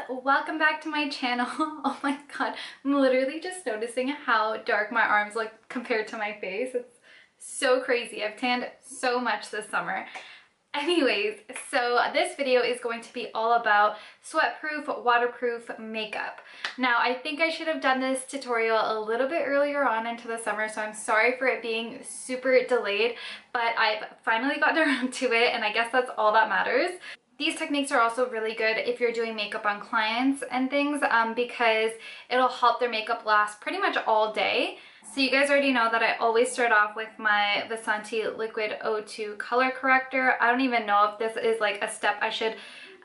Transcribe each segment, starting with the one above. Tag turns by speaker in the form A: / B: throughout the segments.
A: welcome back to my channel. Oh my god, I'm literally just noticing how dark my arms look compared to my face. It's so crazy. I've tanned so much this summer. Anyways, so this video is going to be all about sweat-proof, waterproof makeup. Now, I think I should have done this tutorial a little bit earlier on into the summer, so I'm sorry for it being super delayed, but I've finally gotten around to it, and I guess that's all that matters. These techniques are also really good if you're doing makeup on clients and things because it'll help their makeup last pretty much all day. So you guys already know that I always start off with my Vasanti Liquid O2 color corrector. I don't even know if this is like a step I should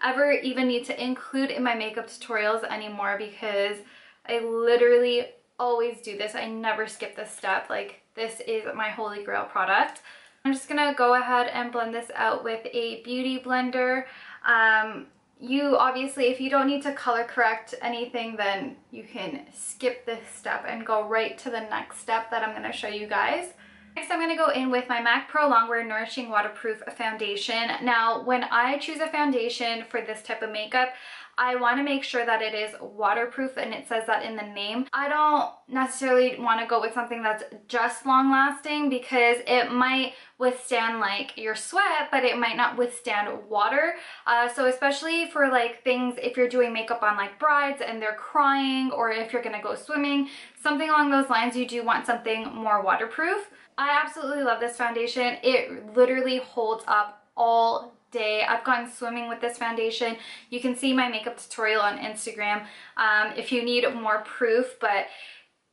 A: ever even need to include in my makeup tutorials anymore because I literally always do this. I never skip this step. Like, this is my holy grail product. I'm just gonna go ahead and blend this out with a beauty blender. You obviously, if you don't need to color correct anything, then you can skip this step and go right to the next step that I'm gonna show you guys. Next, I'm gonna go in with my MAC Pro Longwear Nourishing Waterproof Foundation. Now, when I choose a foundation for this type of makeup, I want to make sure that it is waterproof, and it says that in the name. I don't necessarily want to go with something that's just long lasting because it might withstand like your sweat, but it might not withstand water. So especially for like things, if you're doing makeup on like brides and they're crying, or if you're gonna go swimming, something along those lines, you do want something more waterproof. I absolutely love this foundation. It literally holds up all day. I've gone swimming with this foundation. You can see my makeup tutorial on Instagram if you need more proof, but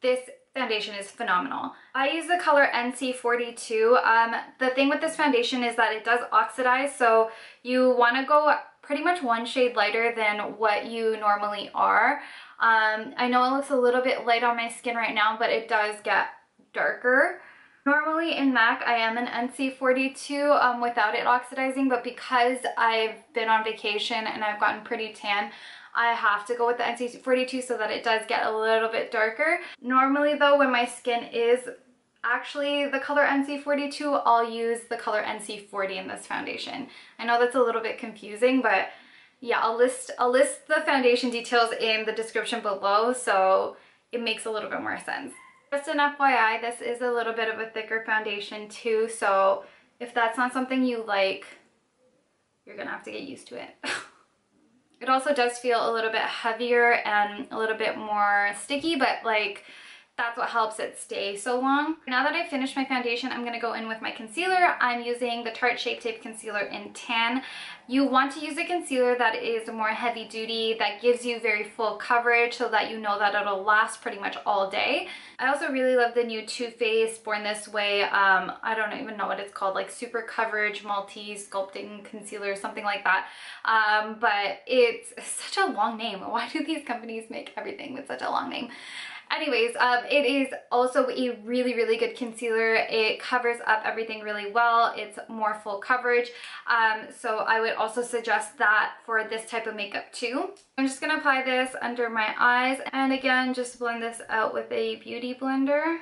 A: this foundation is phenomenal. I use the color NC42. The thing with this foundation is that it does oxidize, so you want to go pretty much one shade lighter than what you normally are. I know it looks a little bit light on my skin right now, but it does get darker. Normally in MAC, I am an NC42 without it oxidizing, but because I've been on vacation and I've gotten pretty tan, I have to go with the NC42 so that it does get a little bit darker. Normally though, when my skin is actually the color NC42, I'll use the color NC40 in this foundation. I know that's a little bit confusing, but yeah, I'll list the foundation details in the description below so it makes a little bit more sense. Just an FYI, this is a little bit of a thicker foundation too, so if that's not something you like, you're gonna have to get used to it. It also does feel a little bit heavier and a little bit more sticky, but like, that's what helps it stay so long. Now that I've finished my foundation, I'm gonna go in with my concealer. I'm using the Tarte Shape Tape Concealer in Tan. You want to use a concealer that is more heavy duty, that gives you very full coverage so that you know that it'll last pretty much all day. I also really love the new Too Faced Born This Way, I don't even know what it's called, like Super Coverage Multi Sculpting Concealer, something like that. But it's such a long name. Why do these companies make everything with such a long name? Anyways, it is also a really, really good concealer. It covers up everything really well. It's more full coverage. So I would also suggest that for this type of makeup too. I'm just gonna apply this under my eyes, and again, just blend this out with a beauty blender.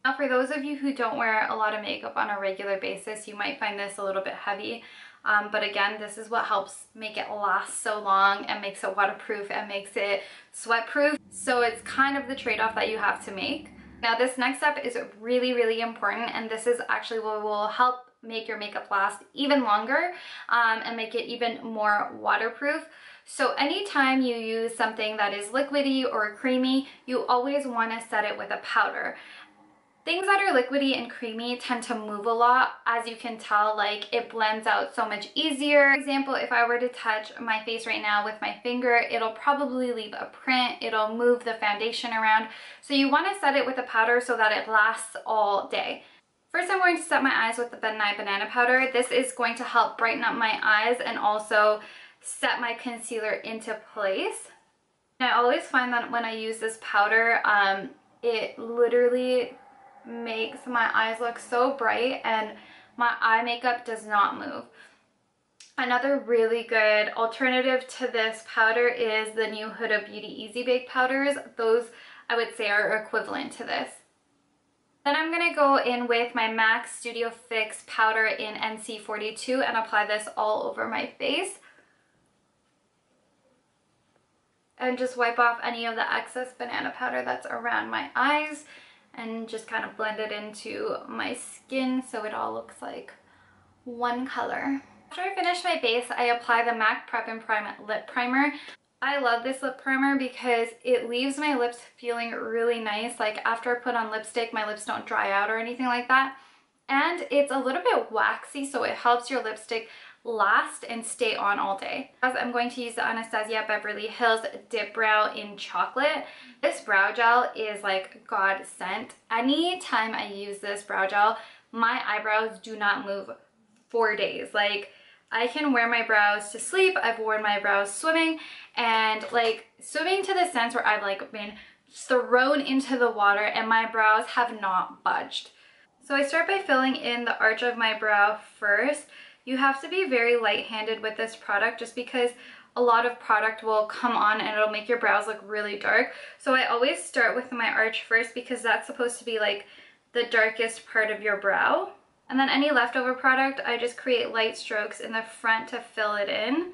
A: Now, for those of you who don't wear a lot of makeup on a regular basis, you might find this a little bit heavy. But again, this is what helps make it last so long and makes it waterproof and makes it sweat proof. So it's kind of the trade-off that you have to make. Now, this next step is really, really important, and this is actually what will help make your makeup last even longer and make it even more waterproof. So anytime you use something that is liquidy or creamy, you always want to set it with a powder. Things that are liquidy and creamy tend to move a lot. As you can tell, like, it blends out so much easier. For example, if I were to touch my face right now with my finger, it'll probably leave a print. It'll move the foundation around. So you want to set it with a powder so that it lasts all day. First, I'm going to set my eyes with the Nye Banana Powder. This is going to help brighten up my eyes and also set my concealer into place. And I always find that when I use this powder, it literally makes my eyes look so bright and my eye makeup does not move. Another really good alternative to this powder is the new Huda Beauty Easy Bake powders. Those, I would say, are equivalent to this. Then I'm going to go in with my MAC Studio Fix powder in NC42 and apply this all over my face. and just wipe off any of the excess banana powder that's around my eyes and just kind of blend it into my skin so it all looks like one color. After I finish my base, I apply the MAC Prep and Prime Lip Primer. I love this lip primer because it leaves my lips feeling really nice. Like after I put on lipstick, my lips don't dry out or anything like that. And it's a little bit waxy, so it helps your lipstick last and stay on all day. As I'm going to use the Anastasia Beverly Hills Dipbrow in Chocolate. This brow gel is like God sent. Anytime I use this brow gel, my eyebrows do not move for days. Like I can wear my brows to sleep. I've worn my brows swimming, and like swimming to the sense where I've like been thrown into the water and my brows have not budged. So I start by filling in the arch of my brow first. You have to be very light-handed with this product just because a lot of product will come on and it'll make your brows look really dark. So I always start with my arch first because that's supposed to be like the darkest part of your brow. And then any leftover product, I just create light strokes in the front to fill it in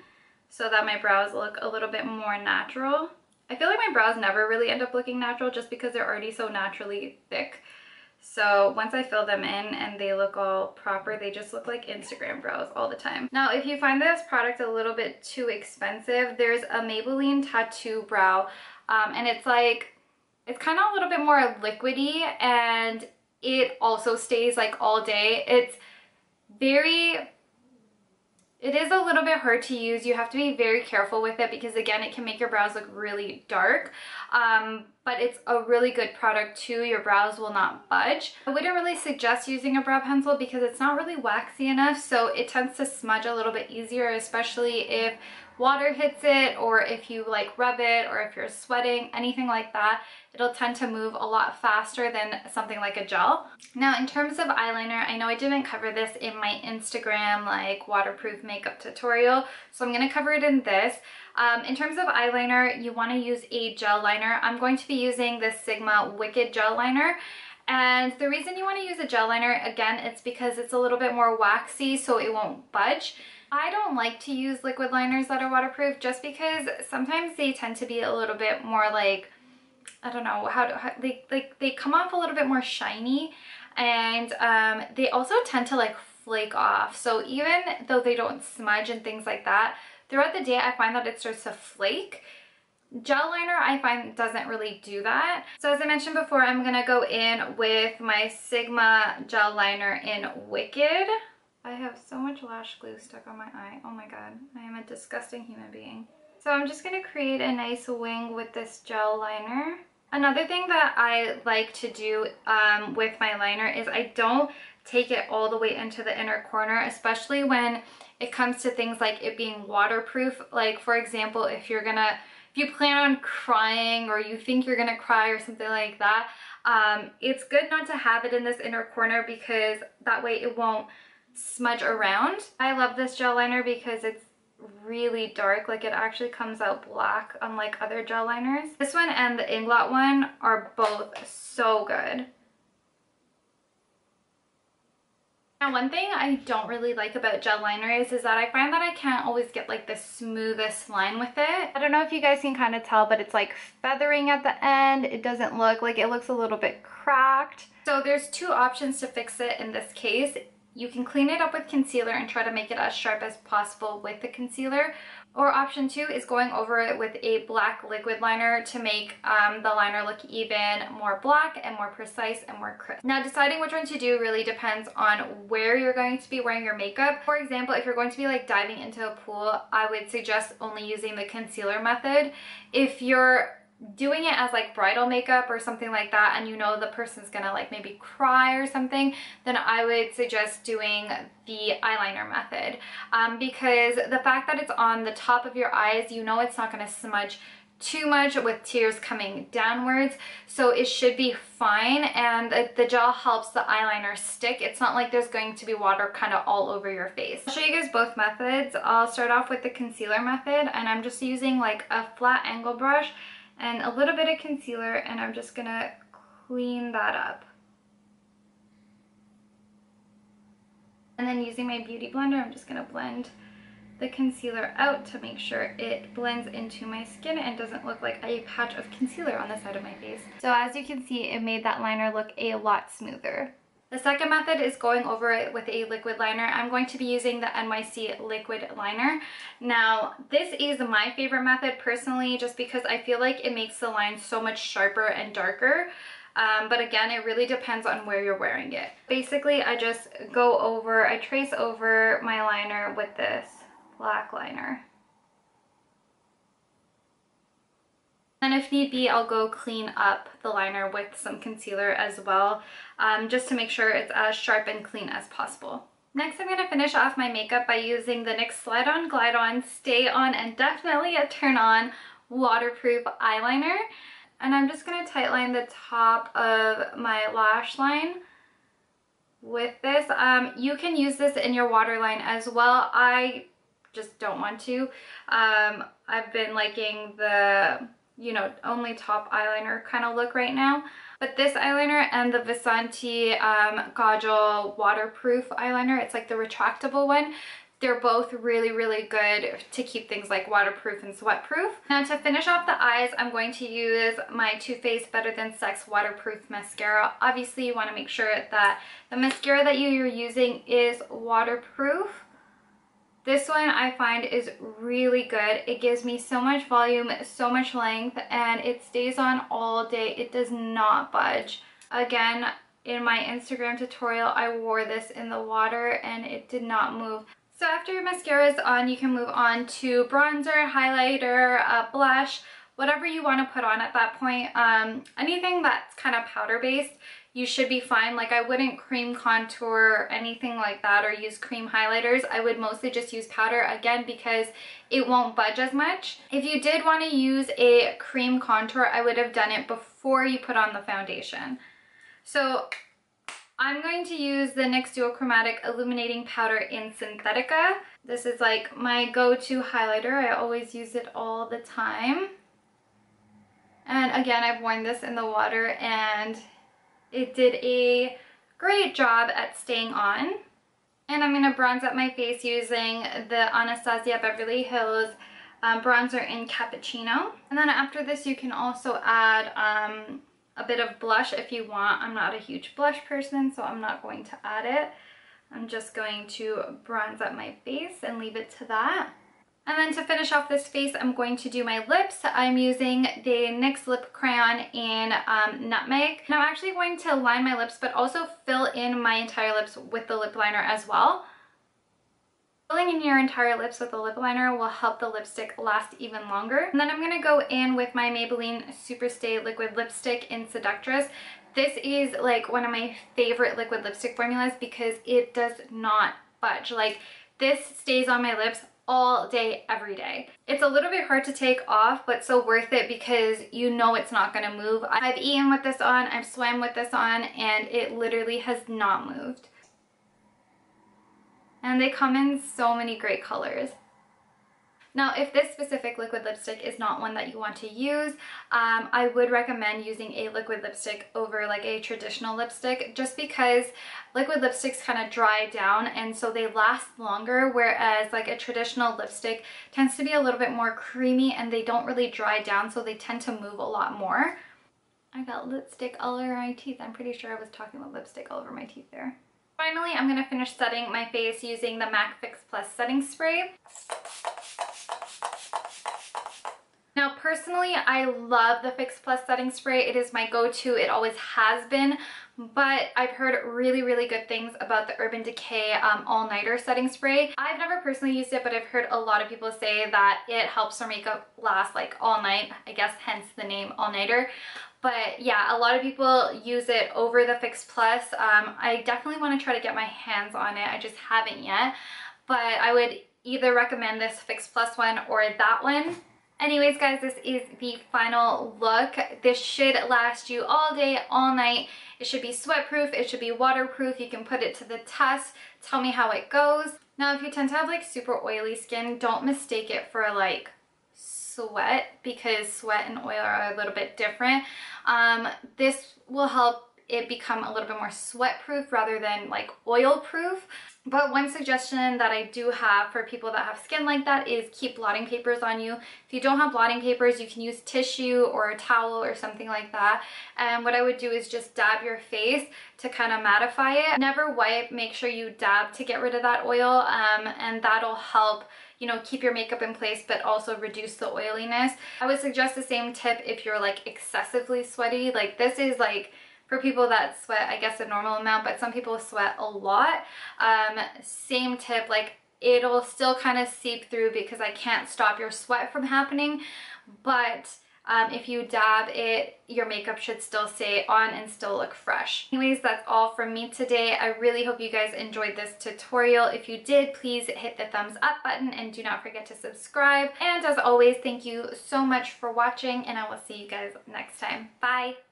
A: so that my brows look a little bit more natural. I feel like my brows never really end up looking natural just because they're already so naturally thick. So once I fill them in and they look all proper, they just look like Instagram brows all the time. Now, if you find this product a little bit too expensive, there's a Maybelline Tattoo Brow, and it's kind of a little bit more liquidy, and it also stays like all day. It is a little bit hard to use. You have to be very careful with it because again, it can make your brows look really dark. But it's a really good product too. Your brows will not budge. I wouldn't really suggest using a brow pencil because it's not really waxy enough, so it tends to smudge a little bit easier, especially if water hits it or if you like rub it or if you're sweating, anything like that. It'll tend to move a lot faster than something like a gel. Now, in terms of eyeliner, I know I didn't cover this in my Instagram like waterproof makeup tutorial, so I'm going to cover it in this. In terms of eyeliner, you want to use a gel liner. I'm going to be using the Sigma Wicked Gel Liner. And the reason you want to use a gel liner, again, it's because it's a little bit more waxy so it won't budge. I don't like to use liquid liners that are waterproof just because sometimes they tend to be a little bit more like, I don't know, they come off a little bit more shiny, and they also tend to like flake off. So even though they don't smudge and things like that, throughout the day I find that it starts to flake. Gel liner I find doesn't really do that. So as I mentioned before, I'm gonna go in with my Sigma gel liner in Wicked. I have so much lash glue stuck on my eye. Oh my god, I am a disgusting human being. So I'm just gonna create a nice wing with this gel liner. Another thing that I like to do with my liner is I don't take it all the way into the inner corner, especially when it comes to things like it being waterproof. Like for example, if you plan on crying or you think you're gonna cry or something like that, it's good not to have it in this inner corner because that way it won't smudge around. I love this gel liner because it's really dark, like it actually comes out black unlike other gel liners. This one and the Inglot one are both so good. Now, one thing I don't really like about gel liners is that I find that I can't always get like the smoothest line with it. I don't know if you guys can kind of tell, but it's like feathering at the end. It doesn't look like, it looks a little bit cracked. So there's two options to fix it in this case. You can clean it up with concealer and try to make it as sharp as possible with the concealer. Or option two is going over it with a black liquid liner to make the liner look even more black and more precise and more crisp. Now, deciding which one to do really depends on where you're going to be wearing your makeup. For example, if you're going to be like diving into a pool, I would suggest only using the concealer method. If you're doing it as like bridal makeup or something like that and you know the person's gonna like maybe cry or something, then I would suggest doing the eyeliner method, because the fact that it's on the top of your eyes, you know it's not gonna smudge too much with tears coming downwards, so it should be fine. And the gel helps the eyeliner stick. It's not like there's going to be water kind of all over your face. I'll show you guys both methods. I'll start off with the concealer method, and I'm just using like a flat angle brush and a little bit of concealer, and I'm just gonna clean that up. And then using my beauty blender, I'm just gonna blend the concealer out to make sure it blends into my skin and doesn't look like a patch of concealer on the side of my face. So as you can see, it made that liner look a lot smoother. The second method is going over it with a liquid liner. I'm going to be using the NYC Liquid Liner. Now, this is my favorite method personally, just because I feel like it makes the line so much sharper and darker. But again, it really depends on where you're wearing it. Basically, I just I trace over my liner with this black liner. And if need be, I'll go clean up the liner with some concealer as well, just to make sure it's as sharp and clean as possible. Next, I'm going to finish off my makeup by using the NYX Slide On, Glide On, Stay On, and definitely a Turn On waterproof eyeliner. And I'm just going to tightline the top of my lash line with this. You can use this in your waterline as well. I just don't want to. I've been liking the, you know, only top eyeliner kind of look right now. But this eyeliner and the Vasanti Kajal waterproof eyeliner, it's like the retractable one, they're both really, really good to keep things like waterproof and sweatproof. Now to finish off the eyes, I'm going to use my Too Faced Better Than Sex waterproof mascara. Obviously, you want to make sure that the mascara that you're using is waterproof. This one I find is really good. It gives me so much volume, so much length, and it stays on all day. It does not budge. Again, in my Instagram tutorial, I wore this in the water and it did not move. So after your mascara is on, you can move on to bronzer, highlighter, blush, whatever you want to put on at that point. Anything that's kind of powder based, you should be fine. Like, I wouldn't cream contour or anything like that or use cream highlighters. I would mostly just use powder, again, because it won't budge as much. If you did want to use a cream contour, I would have done it before you put on the foundation. So I'm going to use the NYX Duochromatic Illuminating Powder in Synthetica. This is like my go-to highlighter. I always use it all the time. And again, I've worn this in the water and it did a great job at staying on. And I'm going to bronze up my face using the Anastasia Beverly Hills bronzer in Cappuccino. And then after this, you can also add a bit of blush if you want. I'm not a huge blush person, so I'm not going to add it. I'm just going to bronze up my face and leave it to that. And then to finish off this face, I'm going to do my lips. I'm using the NYX Lip Crayon in Nutmeg. And I'm actually going to line my lips, but also fill in my entire lips with the lip liner as well. Filling in your entire lips with a lip liner will help the lipstick last even longer. And then I'm going to go in with my Maybelline Superstay Liquid Lipstick in Seductress. This is like one of my favorite liquid lipstick formulas because it does not budge. Like, this stays on my lips all day, every day. It's a little bit hard to take off, but so worth it because you know it's not going to move. I've eaten with this on, I've swam with this on, and it literally has not moved. And they come in so many great colors. Now, if this specific liquid lipstick is not one that you want to use, I would recommend using a liquid lipstick over like a traditional lipstick, just because liquid lipsticks kind of dry down and so they last longer, whereas like a traditional lipstick tends to be a little bit more creamy and they don't really dry down, so they tend to move a lot more. I got lipstick all over my teeth. I'm pretty sure I was talking about lipstick all over my teeth there. Finally, I'm going to finish setting my face using the MAC Fix Plus setting spray. Now, personally, I love the Fix Plus setting spray. It is my go-to. It always has been, but I've heard really, really good things about the Urban Decay All-Nighter setting spray. I've never personally used it, but I've heard a lot of people say that it helps their makeup last like all night. I guess hence the name All-Nighter. But yeah, a lot of people use it over the Fix Plus. I definitely want to try to get my hands on it. I just haven't yet. But I would either recommend this Fix Plus one or that one. Anyways, guys, this is the final look. This should last you all day, all night. It should be sweat-proof. It should be waterproof. You can put it to the test. Tell me how it goes. Now, if you tend to have like super oily skin, don't mistake it for like sweat, because sweat and oil are a little bit different. This will help it become a little bit more sweat proof rather than like oil proof. But one suggestion that I do have for people that have skin like that is keep blotting papers on you. If you don't have blotting papers, you can use tissue or a towel or something like that. And what I would do is just dab your face to kind of mattify it. Never wipe, make sure you dab to get rid of that oil, and that'll help, you know, keep your makeup in place but also reduce the oiliness. I would suggest the same tip if you're like excessively sweaty. Like this is like for people that sweat, I guess, a normal amount, but some people sweat a lot. Same tip, like it'll still kind of seep through because I can't stop your sweat from happening, but if you dab it, your makeup should still stay on and still look fresh. Anyways, that's all from me today. I really hope you guys enjoyed this tutorial. If you did, please hit the thumbs up button and do not forget to subscribe. And as always, thank you so much for watching, and I will see you guys next time. Bye!